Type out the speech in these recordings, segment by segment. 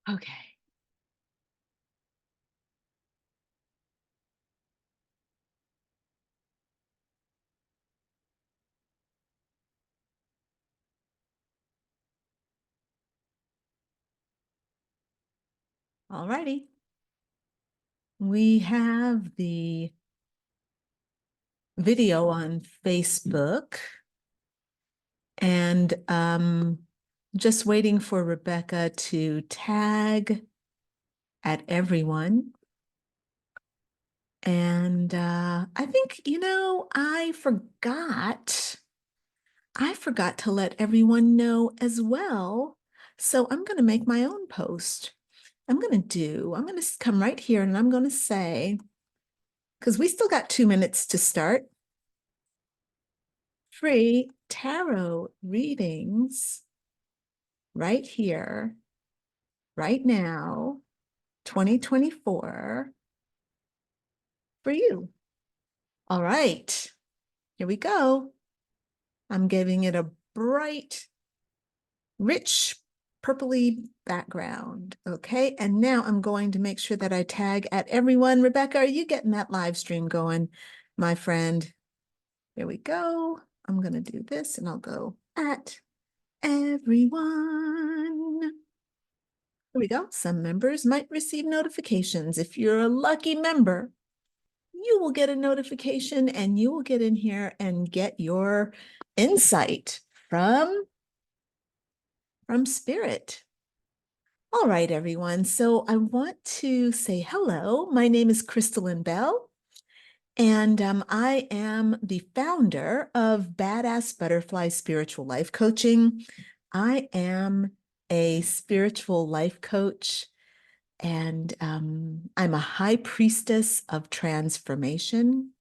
Okay. All righty. We have the video on Facebook and just waiting for Rebecca to tag at everyone. And I think, I forgot to let everyone know as well. So I'm going to make my own post. I'm going to come right here and I'm going to say, because we still got 2 minutes to start, free tarot readings right here, right now, 2024 for you. All right, here we go. I'm giving it a bright, rich, purpley background. Okay, and now I'm going to make sure that I tag at everyone. Rebecca, are you getting that live stream going, my friend? Here we go. I'm going to do this and I'll go at everyone. Here we go. Some members might receive notifications. If you're a lucky member, you will get a notification and you will get in here and get your insight from spirit. All right, everyone. So I want to say hello. My name is Crystalline Bell, and I am the founder of Badass Butterfly Spiritual Life Coaching. I am a spiritual life coach, and I'm a high priestess of transformation.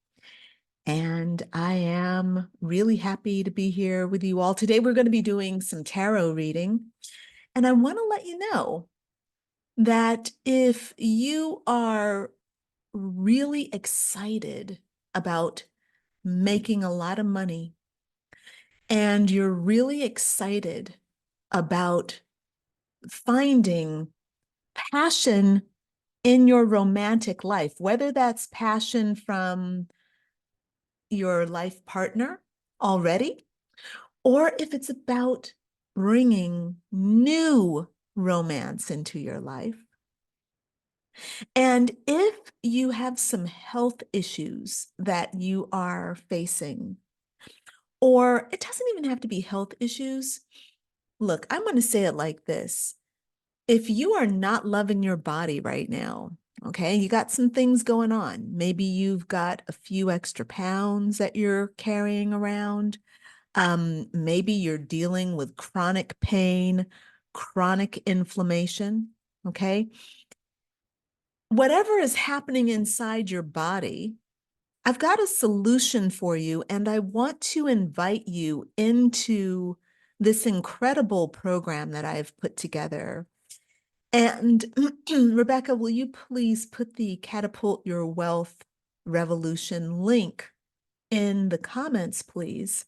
And I am really happy to be here with you all. Today, we're going to be doing some tarot reading. And I want to let you know that if you are really excited about making a lot of money and you're really excited about finding passion in your romantic life, whether that's passion from your life partner already, or if it's about bringing new romance into your life. And if you have some health issues that you are facing, or it doesn't even have to be health issues. Look, I'm going to say it like this. If you are not loving your body right now, okay, you got some things going on. Maybe you've got a few extra pounds that you're carrying around. Maybe you're dealing with chronic pain, chronic inflammation, okay? Whatever is happening inside your body, I've got a solution for you, and I want to invite you into this incredible program that I've put together. And Rebecca, will you please put the Catapult Your Wealth Revolution link in the comments, please?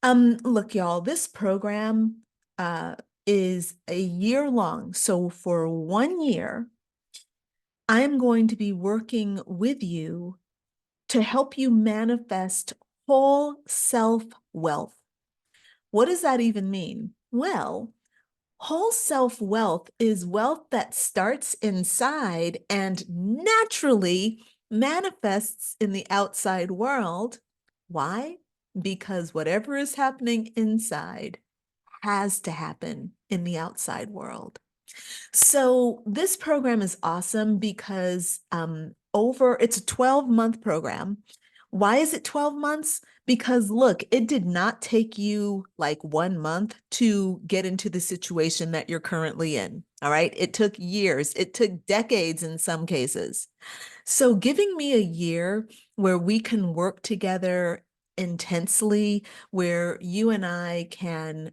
Look, y'all, this program is a year long. So for 1 year, I'm going to be working with you to help you manifest whole self wealth. What does that even mean? Well, whole self wealth is wealth that starts inside and naturally manifests in the outside world. Why? Because whatever is happening inside has to happen in the outside world. So this program is awesome because it's a 12-month program. Why is it 12 months? Because look, it did not take you like 1 month to get into the situation that you're currently in. All right. It took years. It took decades in some cases. So giving me a year where we can work together intensely, where you and I can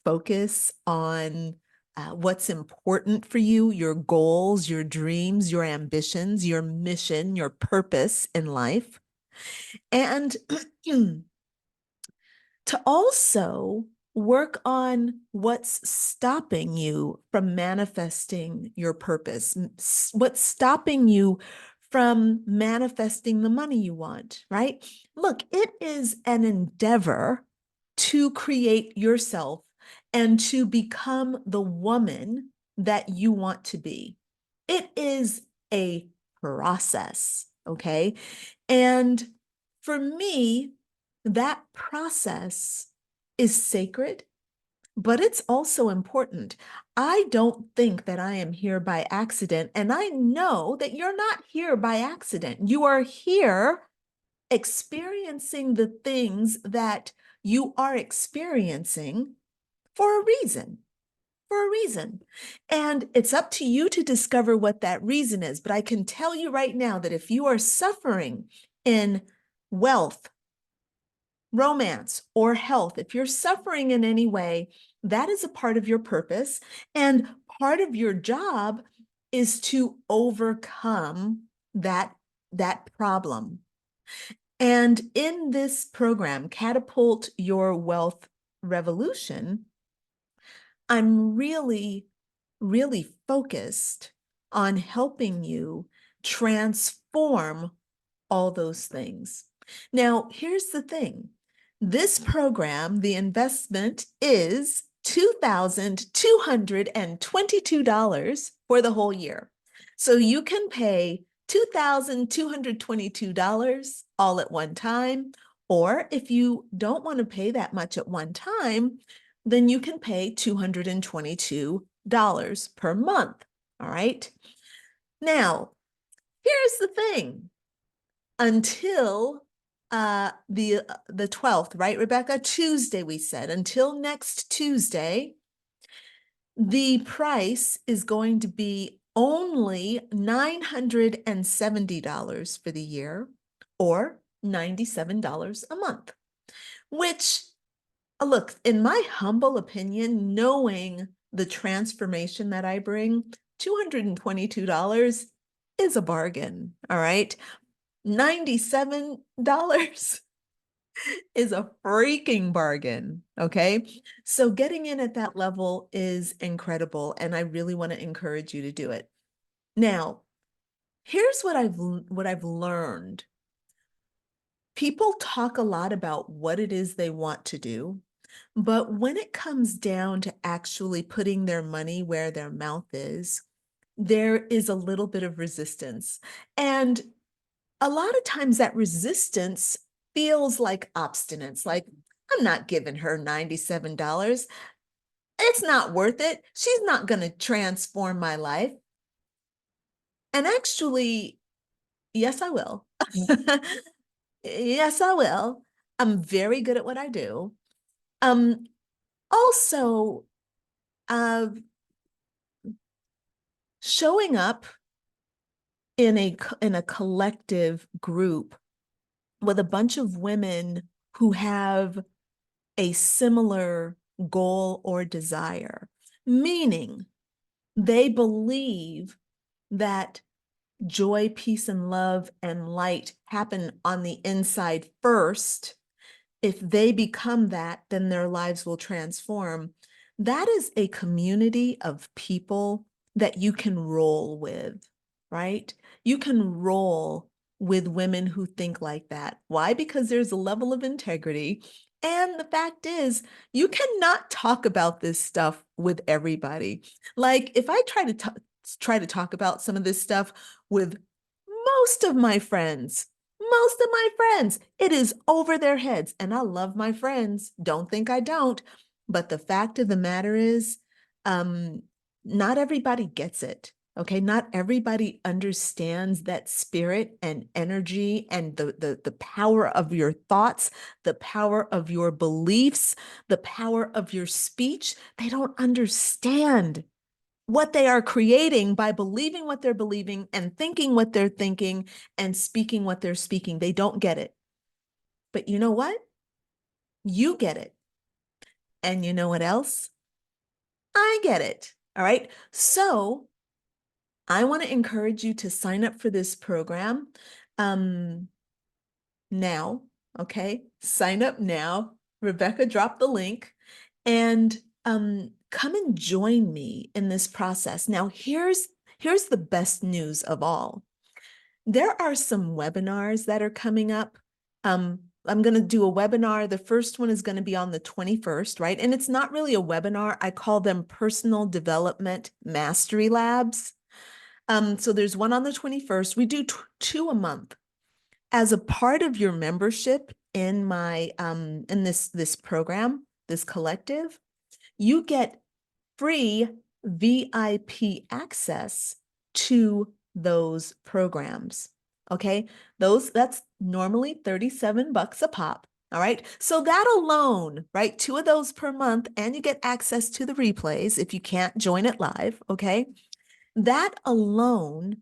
focus on what's important for you, your goals, your dreams, your ambitions, your mission, your purpose in life. And to also Work on what's stopping you from manifesting your purpose, what's stopping you from manifesting the money you want, right? Look, it is an endeavor to create yourself and to become the woman that you want to be. It is a process, okay? And for me, that process is sacred, but it's also important. I don't think that I am here by accident, and I know that you're not here by accident. You are here experiencing the things that you are experiencing for a reason. For a reason. And it's up to you to discover what that reason is. But I can tell you right now that if you are suffering in wealth, romance, or health, if you're suffering in any way, that is a part of your purpose. And part of your job is to overcome that problem. And in this program, Catapult Your Wealth Revolution, I'm really, really focused on helping you transform all those things. Now, here's the thing. This program, the investment is $2,222 for the whole year. So you can pay $2,222 all at one time, or if you don't want to pay that much at one time, then you can pay $222 per month. All right. Now, here's the thing. Until the 12th, right, Rebecca? Tuesday, we said. Until next Tuesday, the price is going to be only $970 for the year, or $97 a month, which, look, in my humble opinion, knowing the transformation that I bring, $222 is a bargain, all right? $97 is a freaking bargain, okay? So getting in at that level is incredible, and I really want to encourage you to do it. Now, here's what I've learned. People talk a lot about what it is they want to do, but when it comes down to actually putting their money where their mouth is, there is a little bit of resistance. And a lot of times that resistance feels like obstinance, like, I'm not giving her $97. It's not worth it. She's not going to transform my life. And actually, yes, I will. Yes, I will. I'm very good at what I do. Um, Also, uh, showing up in a collective group with a bunch of women who have a similar goal or desire, meaning they believe that joy, peace, and love and light happen on the inside first. If they become that, then their lives will transform. That is a community of people that you can roll with, right? You can roll with women who think like that. Why? Because there's a level of integrity. And the fact is, you cannot talk about this stuff with everybody. Like, if I try to talk about some of this stuff with most of my friends, it is over their heads. And I love my friends. Don't think I don't. But the fact of the matter is, um, not everybody gets it. Okay. Not everybody understands that spirit and energy and the power of your thoughts, the power of your beliefs, the power of your speech. They don't understand what they are creating by believing what they're believing and thinking what they're thinking and speaking what they're speaking. They don't get it. But you know what? You get it. And you know what else? I get it. All right. So I want to encourage you to sign up for this program um, now. Okay. Sign up now. Rebecca dropped the link. And come and join me in this process. Now, here's the best news of all. There are some webinars that are coming up. I'm going to do a webinar. The first one is going to be on the 21st, right? And it's not really a webinar. I call them personal development mastery labs. So there's one on the 21st. We do two a month. As a part of your membership in my in this program, this collective, you get free VIP access to those programs. Okay, that's normally $37 a pop. All right, so that alone, right? Two of those per month, and you get access to the replays if you can't join it live. Okay, that alone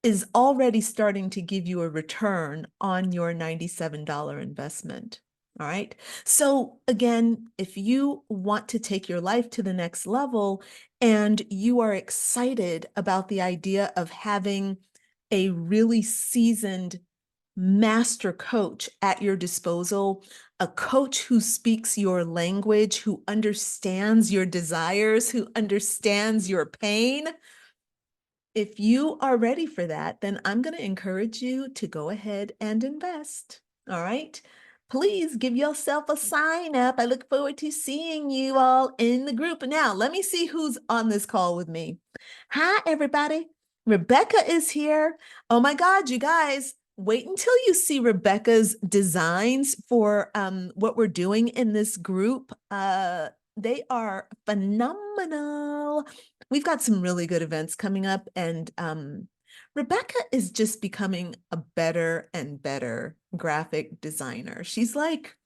is already starting to give you a return on your $97 investment. All right. So again, if you want to take your life to the next level and you are excited about the idea of having a really seasoned master coach at your disposal, a coach who speaks your language, who understands your desires, who understands your pain, if you are ready for that, then I'm going to encourage you to go ahead and invest. All right. Please give yourself a sign up. I look forward to seeing you all in the group. Now, let me see who's on this call with me. Hi, everybody. Rebecca is here. Oh my God, you guys, wait until you see Rebecca's designs for what we're doing in this group. They are phenomenal. We've got some really good events coming up, and Rebecca is just becoming a better and better graphic designer. She's like,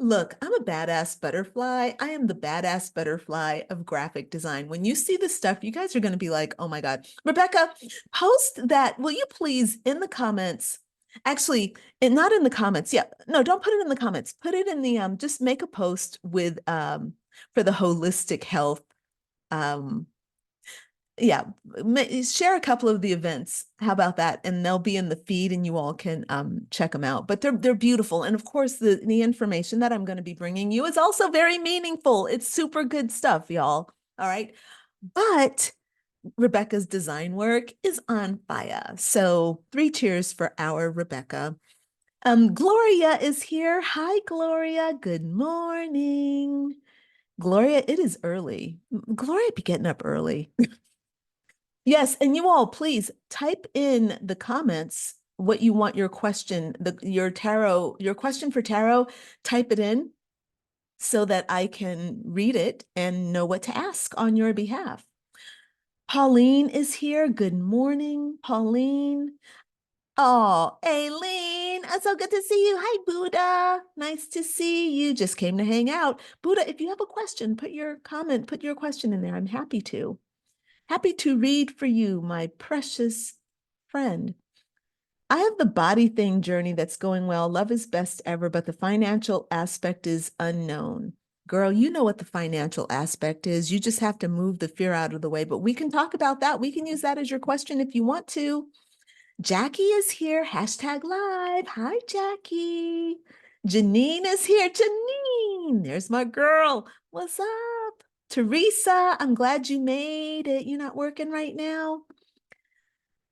look, I'm a badass butterfly. I am the badass butterfly of graphic design. When you see this stuff, you guys are going to be like, oh my God. Rebecca, post that. Will you please in the comments? Actually, not in the comments. Yeah, no, don't put it in the comments. Put it in the, just make a post with, for the holistic health um, yeah, share a couple of the events. How about that? And they'll be in the feed and you all can check them out. But they're beautiful. And of course, the information that I'm going to be bringing you is also very meaningful. It's super good stuff, y'all. All right. But Rebecca's design work is on fire. So 3 cheers for our Rebecca. Gloria is here. Hi, Gloria. Good morning. Gloria, it is early. Gloria be getting up early. Yes, and you all please type in the comments what you want your question, your question for tarot, type it in so that I can read it and know what to ask on your behalf. Pauline is here. Good morning, Pauline. Oh, Aileen, it's so good to see you. Hi, Buddha. Nice to see you. Just came to hang out. Buddha, if you have a question, put your question in there. I'm happy to. Happy to read for you, my precious friend. I have the body thing journey that's going well. Love is best ever, but the financial aspect is unknown. Girl, you know what the financial aspect is. You just have to move the fear out of the way, but we can talk about that. We can use that as your question if you want to. Jackie is here. Hashtag live. Hi, Jackie. Janine is here. Janine, there's my girl. What's up? Teresa, I'm glad you made it. You're not working right now.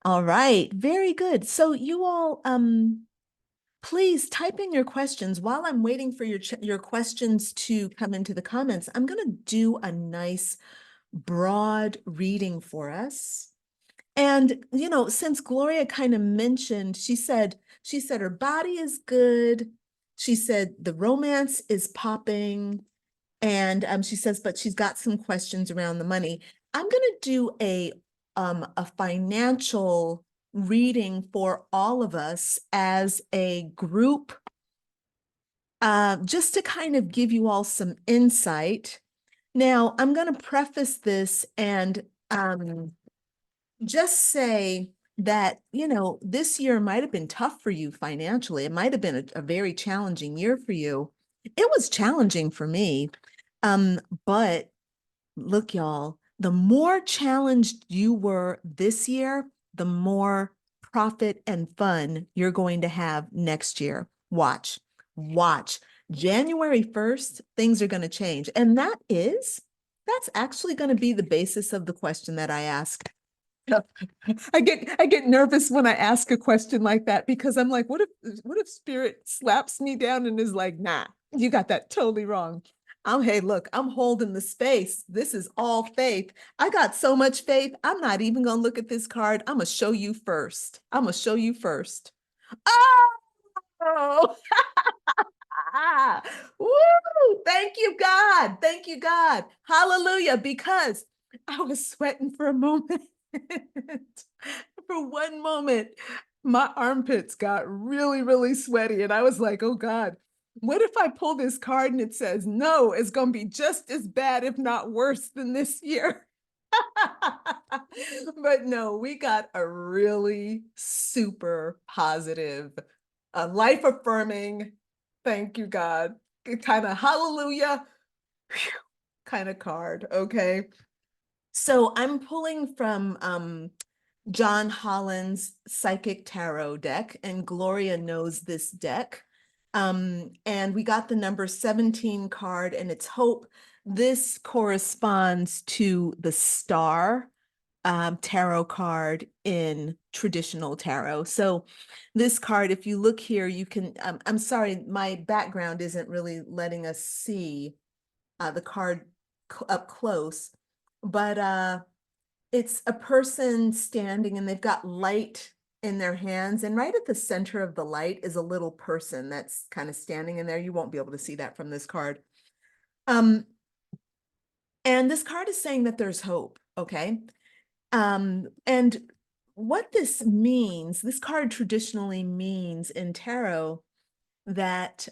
All right, very good. So you all, please type in your questions while I'm waiting for your questions to come into the comments. I'm going to do a nice broad reading for us. And, you know, since Gloria kind of mentioned, she said her body is good. She said the romance is popping. And she says, but she's got some questions around the money. I'm going to do a financial reading for all of us as a group, just to kind of give you all some insight. Now, I'm going to preface this and just say that, you know, this year might have been tough for you financially. It might have been a very challenging year for you. It was challenging for me. But look, y'all, the more challenged you were this year, the more profit and fun you're going to have next year. Watch. January 1st, things are going to change. And that's actually going to be the basis of the question that I ask. I get nervous when I ask a question like that because I'm like, what if spirit slaps me down and is like, nah, you got that totally wrong. Hey, look, I'm holding the space. This is all faith. I got so much faith. I'm not even gonna look at this card. I'm gonna show you first. I'm gonna show you first. Oh, ah, woo! Thank you, God. Thank you, God. Hallelujah. Because I was sweating for a moment. For one moment, my armpits got really, really sweaty. And I was like, oh God, what if I pull this card and it says, no, it's going to be just as bad, if not worse than this year? But no, we got a really super positive, life affirming, thank you, God, kind of hallelujah kind of card. Okay. So I'm pulling from John Holland's Psychic Tarot deck, and Gloria knows this deck. And we got the number 17 card, and it's hope. This corresponds to the star tarot card in traditional tarot. So this card, if you look here, you can, I'm sorry, my background isn't really letting us see the card up close, but it's a person standing and they've got light in their hands, and right at the center of the light is a little person that's kind of standing in there. You won't be able to see that from this card. And this card is saying that there's hope, okay? And what this means, this card traditionally means in tarot that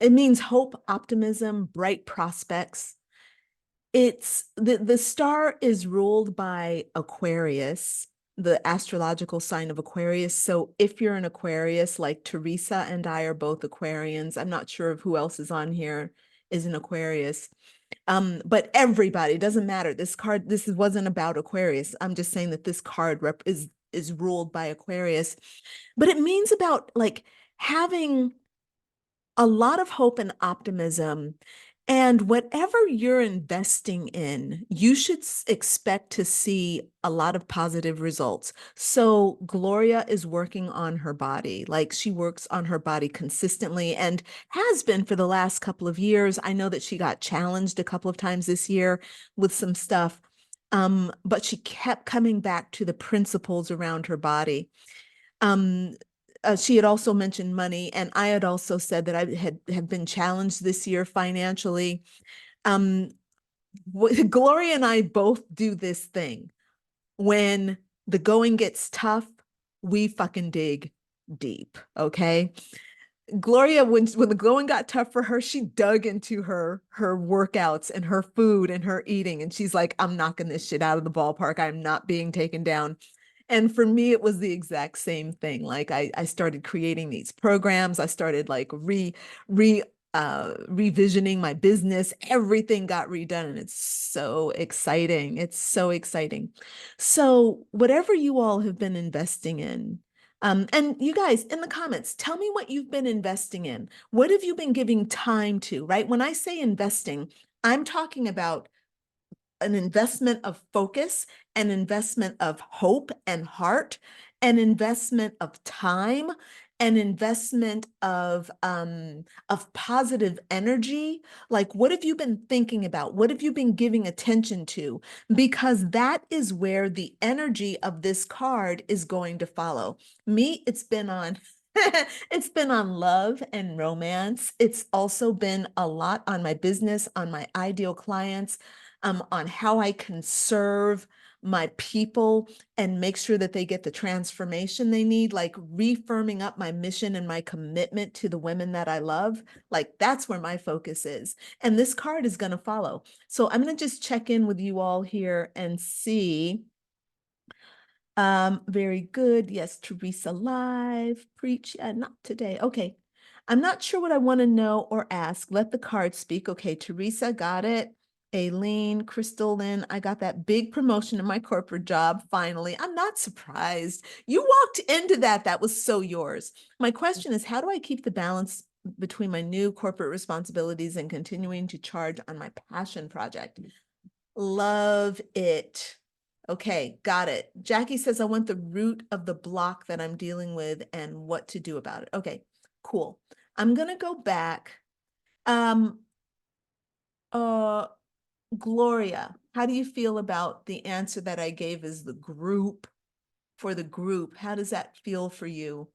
it means hope, optimism, bright prospects. It's the star is ruled by Aquarius, the astrological sign of Aquarius. So if you're an Aquarius, like Teresa and I are both Aquarians, I'm not sure of who else is on here is an Aquarius. But everybody, doesn't matter. This card, wasn't about Aquarius. I'm just saying that this card is ruled by Aquarius. But it means about like having a lot of hope and optimism. And whatever you're investing in, you should expect to see a lot of positive results. So Gloria is working on her body. Like she works on her body consistently and has been for the last couple of years. I know that she got challenged a couple of times this year with some stuff. But she kept coming back to the principles around her body. Um, she had also mentioned money, and I had also said that I have been challenged this year financially. Um, Gloria and I both do this thing. When the going gets tough, we fucking dig deep, okay? Gloria, when the going got tough for her, she dug into her workouts and her food and her eating, and she's like, I'm knocking this shit out of the ballpark. I'm not being taken down. And for me, it was the exact same thing. Like I started creating these programs. I started like revisioning my business. Everything got redone, and it's so exciting. It's so exciting. So whatever you all have been investing in, and you guys in the comments, tell me what you've been investing in. What have you been giving time to, right? When I say investing, I'm talking about an investment of focus, an investment of hope and heart, an investment of time, an investment of positive energy. Like, what have you been thinking about? What have you been giving attention to? Because that is where the energy of this card is going to follow. Me, it's been on it's been on love and romance. It's also been a lot on my business, on my ideal clients, on how I can serve my people and make sure that they get the transformation they need, like reaffirming up my mission and my commitment to the women that I love. Like that's where my focus is. And this card is going to follow. So I'm going to just check in with you all here and see. Very good. Yes, Teresa live, preach. Not today. Okay. I'm not sure what I want to know or ask. Let the card speak. Okay, Teresa, got it. Aileen, Crystal Lynn, I got that big promotion in my corporate job finally. I'm not surprised. You walked into that. That was so yours. My question is, how do I keep the balance between my new corporate responsibilities and continuing to charge on my passion project? Love it. Okay, got it. Jackie says, I want the root of the block that I'm dealing with and what to do about it. Okay, cool. I'm gonna go back. Um, uh, Gloria, how do you feel about the answer that I gave as the group for the group? How does that feel for you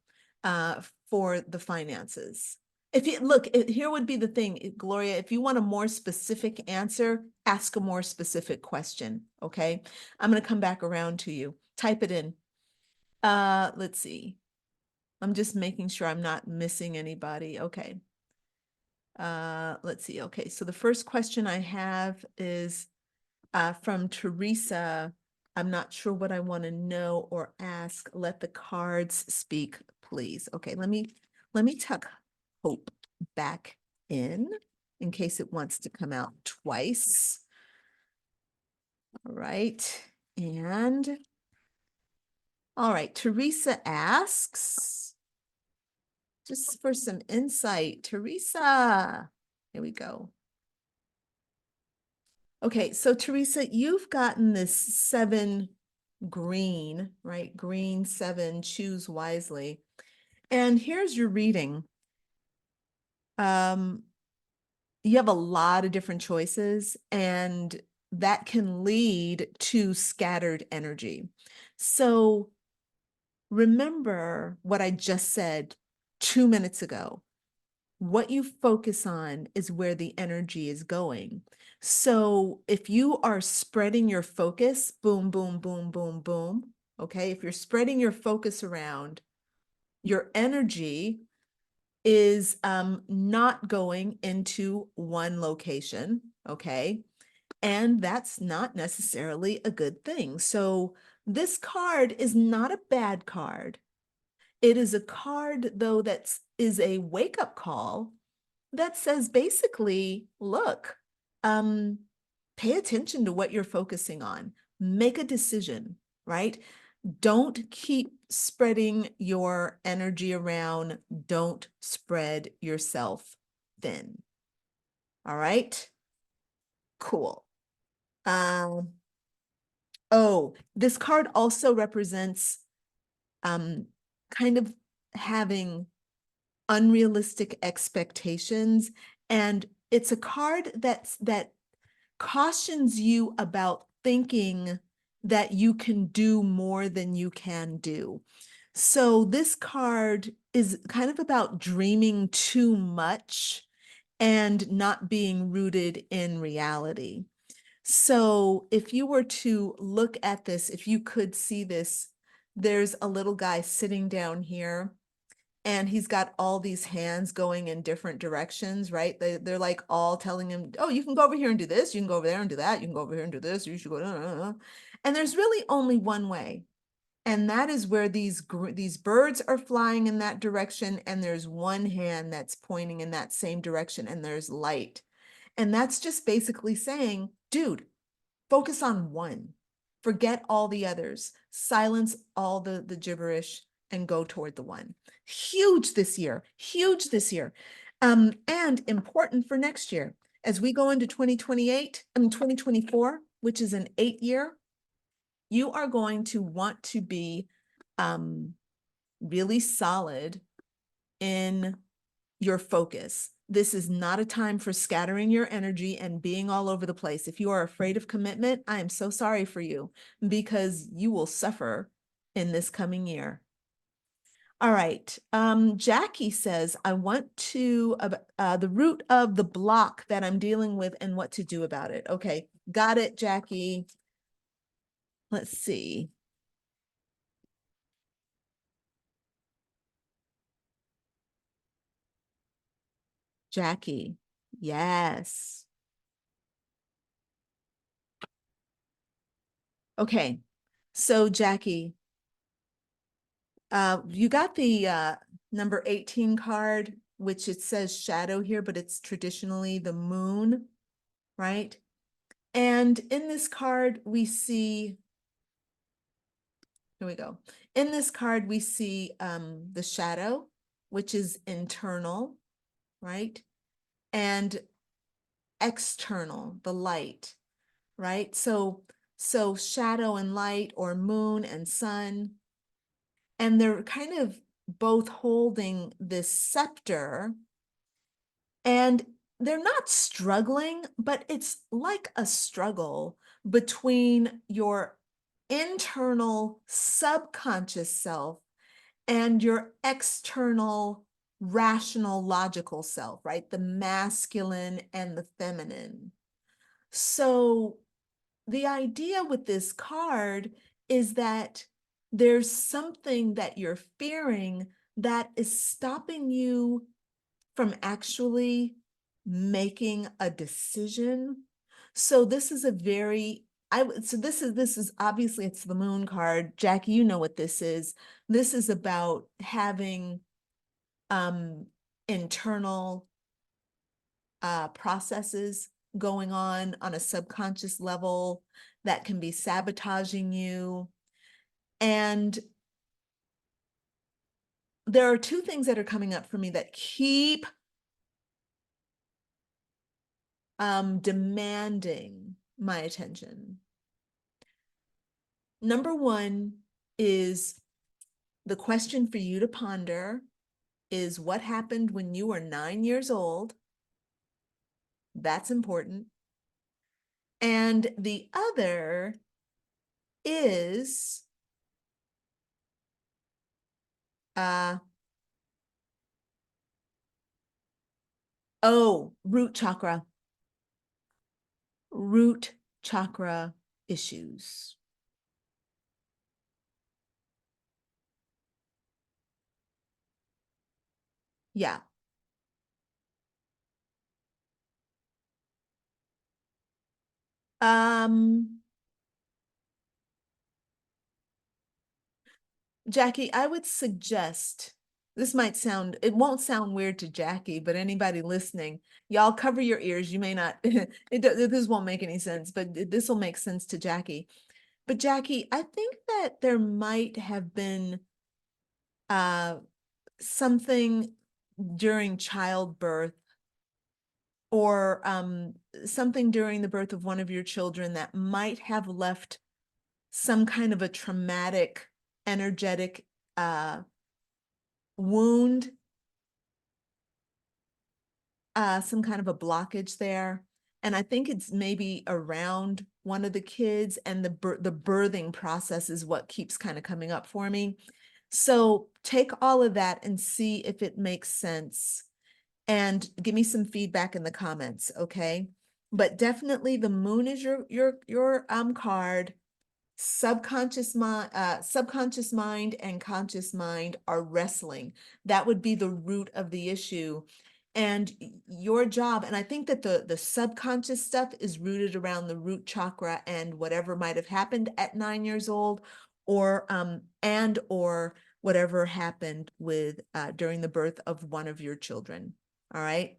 for the finances? If you look, here would be the thing, Gloria, if you want a more specific answer, ask a more specific question, okay? I'm going to come back around to you. Type it in. Let's see. I'm just making sure I'm not missing anybody. Okay. Let's see. Okay, so the first question I have is from Teresa. I'm not sure what I want to know or ask. Let the cards speak, please. Okay, let me tuck Hope back in case it wants to come out twice. All right, and all right, Teresa asks, just for some insight, Teresa, here we go. Okay, so Teresa, you've gotten this 7 green, right? Green 7, choose wisely. And here's your reading. You have a lot of different choices, and that can lead to scattered energy. So remember what I just said 2 minutes ago. What you focus on is where the energy is going. So if you are spreading your focus, boom, boom, boom, boom, boom, okay? If you're spreading your focus around, your energy is not going into one location, okay? And that's not necessarily a good thing. So this card is not a bad card. It is a card, though, that is a wake-up call that says basically, look, pay attention to what you're focusing on. Make a decision, right? Don't keep spreading your energy around. Don't spread yourself thin. All right? Cool. Oh, this card also represents kind of having unrealistic expectations, and it's a card that cautions you about thinking that you can do more than you can do. So this card is kind of about dreaming too much and not being rooted in reality. So if you were to look at this, if you could see this, there's a little guy sitting down here, and he's got all these hands going in different directions, right? They're like all telling him, oh, you can go over here and do this. You can go over there and do that. You can go over here and do this. You should go. And there's really only one way. And that is where these birds are flying in that direction. And there's one hand that's pointing in that same direction, and there's light. And that's just basically saying, dude, focus on one. Forget all the others. Silence all the gibberish and go toward the one. Huge this year. Huge this year. And important for next year. As we go into 2024, which is an 8-year, you are going to want to be really solid in your focus. This is not a time for scattering your energy and being all over the place. If you are afraid of commitment, I am so sorry for you, because you will suffer in this coming year. All right. Jackie says, I want to, the root of the block that I'm dealing with and what to do about it. Okay, got it, Jackie. Let's see. Jackie, yes. Okay, so Jackie, you got the number 18 card, which it says shadow here, but it's traditionally the moon, right? And in this card, we see, here we go. In this card, we see the shadow, which is internal, right? And external, the light, right? So shadow and light, or moon and sun, and they're kind of both holding this scepter, and they're not struggling, but it's like a struggle between your internal subconscious self and your external rational logical self, right? The masculine and the feminine. So the idea with this card is that there's something that you're fearing that is stopping you from actually making a decision. So this is a very, so this is obviously, it's the moon card. Jackie, you know what this is. This is about having internal processes going on a subconscious level that can be sabotaging you. And there are two things that are coming up for me that keep demanding my attention. Number one is, the question for you to ponder is, what happened when you were 9 years old? That's important. And the other is, root chakra. Root chakra issues. Yeah. Um, Jackie, I would suggest, this might sound, it won't sound weird to Jackie, but anybody listening, y'all cover your ears. You may not, this won't make any sense, but this will make sense to Jackie. But Jackie, I think that there might have been something during childbirth, or something during the birth of one of your children that might have left some kind of a traumatic, energetic wound, some kind of a blockage there. And I think it's maybe around one of the kids, and the birthing process is what keeps kind of coming up for me. So take all of that and see if it makes sense, and give me some feedback in the comments, okay? But definitely the moon is your card. Subconscious mind and conscious mind are wrestling. That would be the root of the issue. And your job, and I think that the subconscious stuff is rooted around the root chakra and whatever might have happened at 9 years old, or or whatever happened with during the birth of one of your children. All right.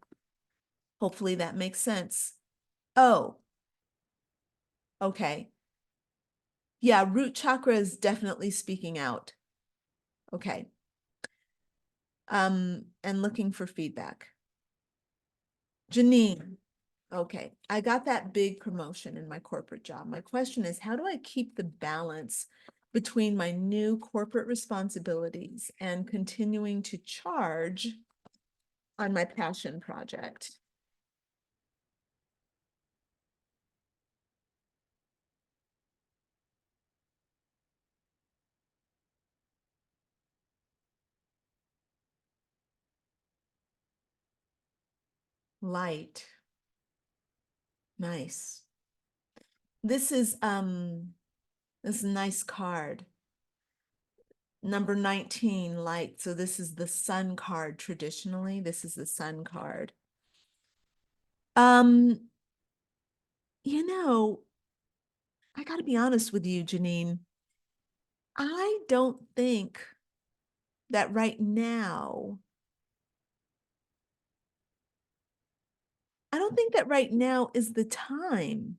Hopefully that makes sense. Oh, okay. Yeah, root chakra is definitely speaking out. Okay. And looking for feedback. Janine, okay, I got that big promotion in my corporate job. My question is, how do I keep the balance between my new corporate responsibilities and continuing to charge on my passion project? Light. Nice. This is this is a nice card. Number 19, light. So this is the sun card traditionally. This is the sun card. Um, you know, I got to be honest with you, Janine. I don't think that right now, I don't think that right now is the time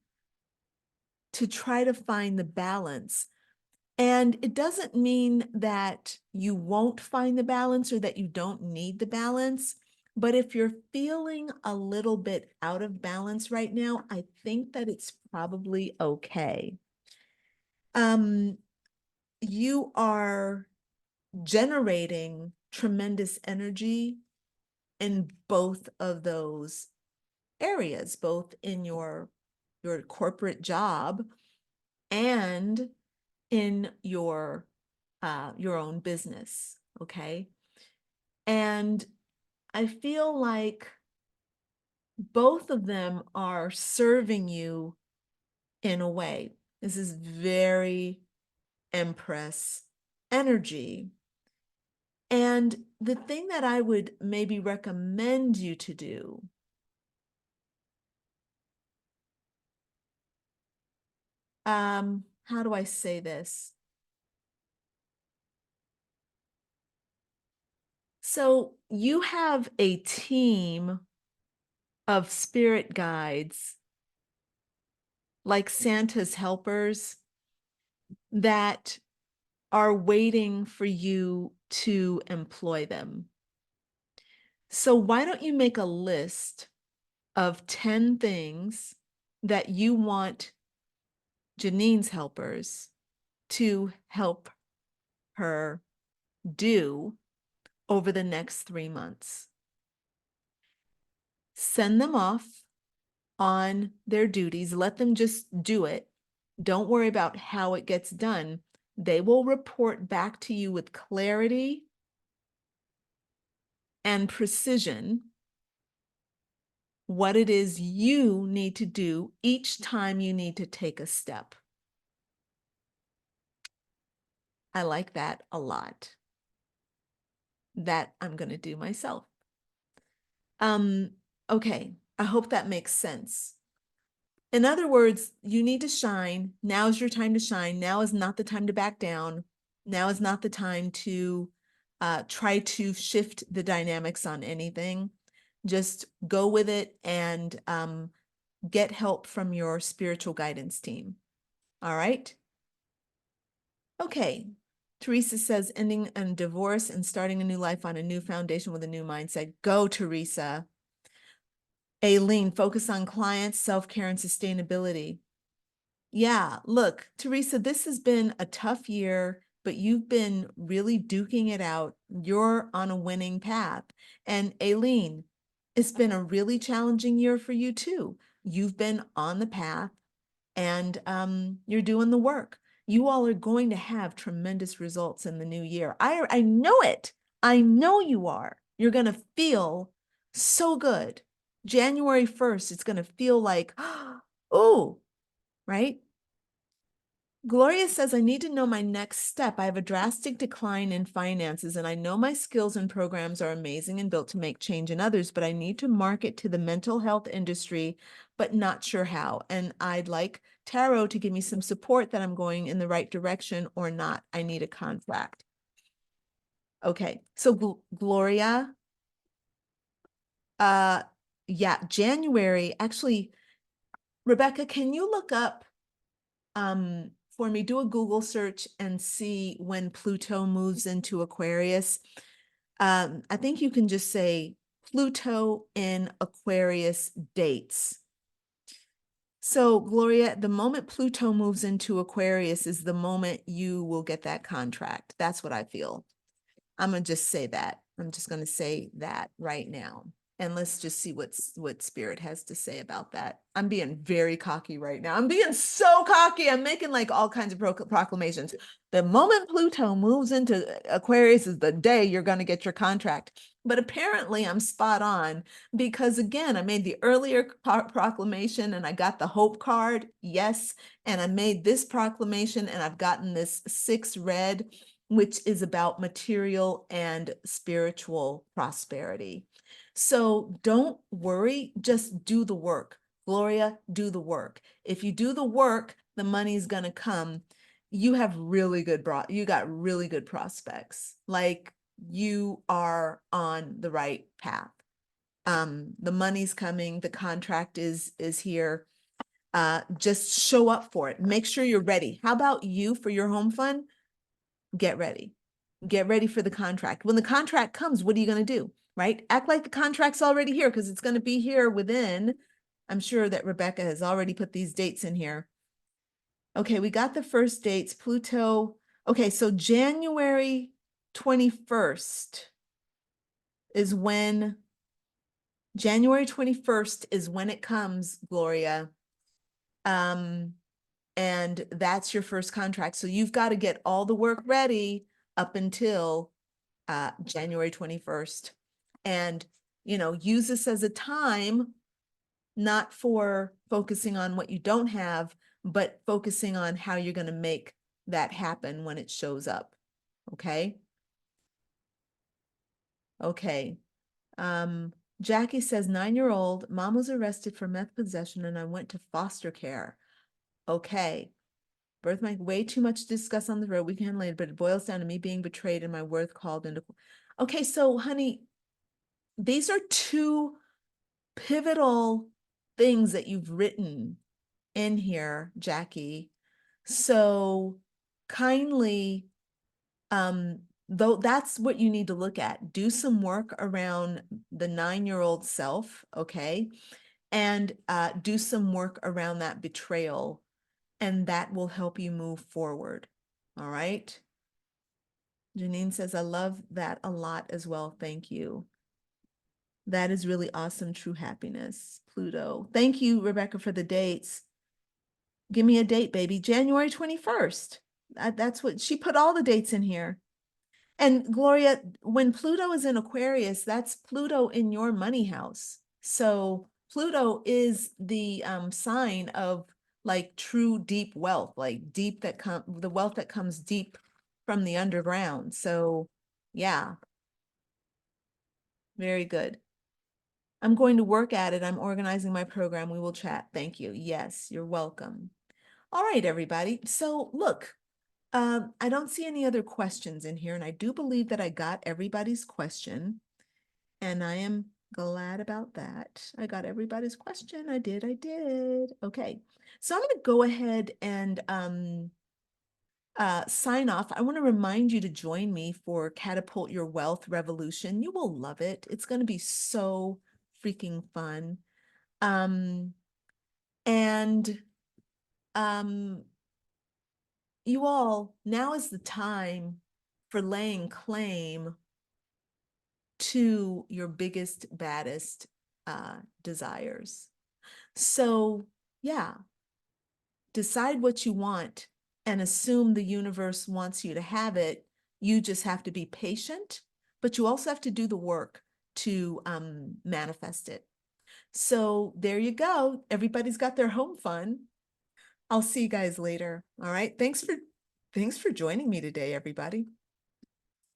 to try to find the balance. And it doesn't mean that you won't find the balance or that you don't need the balance. But if you're feeling a little bit out of balance right now, I think that it's probably okay. You are generating tremendous energy in both of those areas, both in your corporate job and in your own business, okay? And I feel like both of them are serving you in a way. This is very Empress energy. And the thing that I would maybe recommend you to do, how do I say this? So you have a team of spirit guides, like Santa's helpers, that are waiting for you to employ them. So why don't you make a list of 10 things that you want Janine's helpers to help her do over the next 3 months. Send them off on their duties. Let them just do it. Don't worry about how it gets done. They will report back to you with clarity and precision what it is you need to do each time you need to take a step. I like that a lot. That I'm going to do myself. Okay, I hope that makes sense. In other words, you need to shine. Now is your time to shine. Now is not the time to back down. Now is not the time to try to shift the dynamics on anything. Just go with it and get help from your spiritual guidance team. All right? Okay. Teresa says, ending a divorce and starting a new life on a new foundation with a new mindset. Go, Teresa. Aileen, focus on clients, self-care, and sustainability. Yeah, look, Teresa, this has been a tough year, but you've been really duking it out. You're on a winning path. And Aileen, it's been a really challenging year for you too. You've been on the path and you're doing the work. You all are going to have tremendous results in the new year. I know it. I know you are. You're going to feel so good. January 1st, it's going to feel like, oh, right? Gloria says, I need to know my next step. I have a drastic decline in finances, and I know my skills and programs are amazing and built to make change in others, but I need to market to the mental health industry, but not sure how. And I'd like Tarot to give me some support that I'm going in the right direction or not. I need a contract. Okay, so Gloria, yeah, January, actually, Rebecca, can you look up for me, do a Google search and see when Pluto moves into Aquarius. I think you can just say Pluto in Aquarius dates. So Gloria, the moment Pluto moves into Aquarius is the moment you will get that contract. That's what I feel. I'm gonna just say that. I'm just gonna say that right now. And let's just see what Spirit has to say about that. I'm being very cocky right now. I'm being so cocky. I'm making like all kinds of proclamations. The moment Pluto moves into Aquarius is the day you're going to get your contract. But apparently I'm spot on because again, I made the earlier proclamation and I got the hope card. Yes. And I made this proclamation and I've gotten this 6 red, which is about material and spiritual prosperity. So don't worry, just do the work. Gloria, do the work. If you do the work, the money's going to come. You have really good, you got really good prospects. Like you are on the right path. The money's coming, the contract is here. just show up for it. Make sure you're ready. How about you for your home fund? Get ready. Get ready for the contract. When the contract comes, what are you going to do? Right? Act like the contract's already here because it's going to be here within. I'm sure that Rebecca has already put these dates in here. Okay, we got the first dates. Pluto. Okay, so January 21st is when January 21st is when it comes, Gloria. And that's your first contract. So you've got to get all the work ready up until January 21st. And, use this as a time, not for focusing on what you don't have, but focusing on how you're going to make that happen when it shows up. Okay. Okay. Jackie says, 9-year-old, mom was arrested for meth possession and I went to foster care. Okay. Birthmark, way too much to discuss on the road. We can handle later, but it boils down to me being betrayed and my worth called into. Okay, so honey, these are two pivotal things that you've written in here, Jackie. So kindly, though that's what you need to look at. Do some work around the 9-year-old self, okay? And do some work around that betrayal, and that will help you move forward. All right. Janine says, I love that a lot as well. Thank you. That is really awesome. True happiness, Pluto. Thank you, Rebecca, for the dates. Give me a date, baby. January 21st. That's what she put, all the dates in here. And Gloria, when Pluto is in Aquarius, that's Pluto in your money house. So Pluto is the sign of like true deep wealth, like deep that the wealth that comes deep from the underground. So yeah, very good. I'm going to work at it. I'm organizing my program. We will chat. Thank you. Yes, you're welcome. All right, everybody. So look, I don't see any other questions in here, and I do believe that I got everybody's question, and I am glad about that. I got everybody's question. I did. Okay, so I'm going to go ahead and sign off. I want to remind you to join me for Catapult Your Wealth Revolution. You will love it. It's going to be so freaking fun. And you all, now is the time for laying claim to your biggest, baddest desires. So yeah, decide what you want and assume the universe wants you to have it. You just have to be patient, but you also have to do the work to manifest it. So there you go. Everybody's got their home fun. I'll see you guys later. All right. Thanks for joining me today, everybody.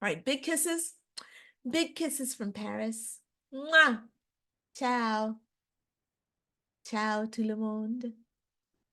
All right. Big kisses. Big kisses from Paris. Mwah. Ciao. Ciao tout le monde.